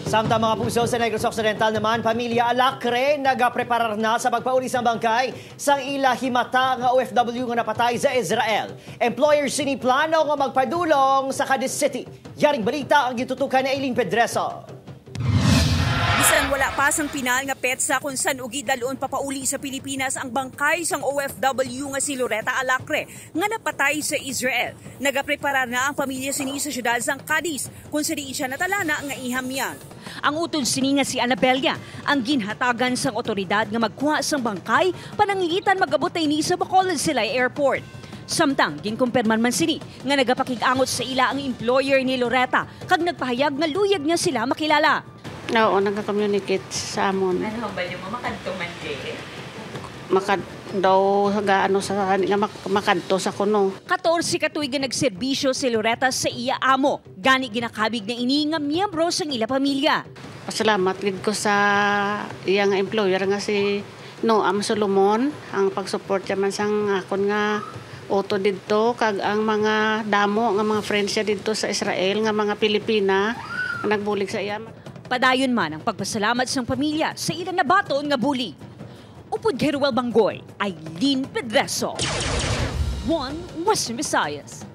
Samtang mga puso sa Negros Occidental naman, pamilya Alacre nagapreparar na sa pagpauli sa bangkay sang ila himata nga OFW nga napatay sa Israel. Employer siniplano nga magpadulong sa Cadiz City. Yaring balita ang gitutukan ni Aileen Pedreso. Bisan wala pa sang pinal nga petsa kung saan ugi dalon papauli sa Pilipinas ang bangkay sang OFW nga si Loretta Alacre nga napatay sa Israel. Nagapreparar na ang pamilya sini sa syudad sang Cadiz kung saan siya natalana nga ihamyang. Ang utod sini nga si Anabella ang ginhatagan sang otoridad nga magkuha sang bangkay pananglitan magabot ni sa Bacolod Silay Airport. Samtang ginkumpirman man sini nga nagapakig-angot sa ila ang employer ni Loretta kag nagpahayag nga luyag nga sila makilala. Oo, nagka-communicate sa amon. Ano ba yung makadto man di? Daw gaano sa nga makadto sa kuno. 14 katuig nga nagserbisyo si Loretta sa iya amo. Gani ginakabig na ini nga miyembro sang ila pamilya. Pasalamat gid ko sa iya nga employer nga si Noam Solomon ang pag-support man sang akon nga auto didto kag ang mga damo nga mga friends siya didto sa Israel nga mga Pilipina nagbulig sa iya. Padayon man ang pagpasalamat sa pamilya sa ilang nabaton nga buli. Upod kay Ruel Banggoy, Aileen Pedreso. One Western Visayas.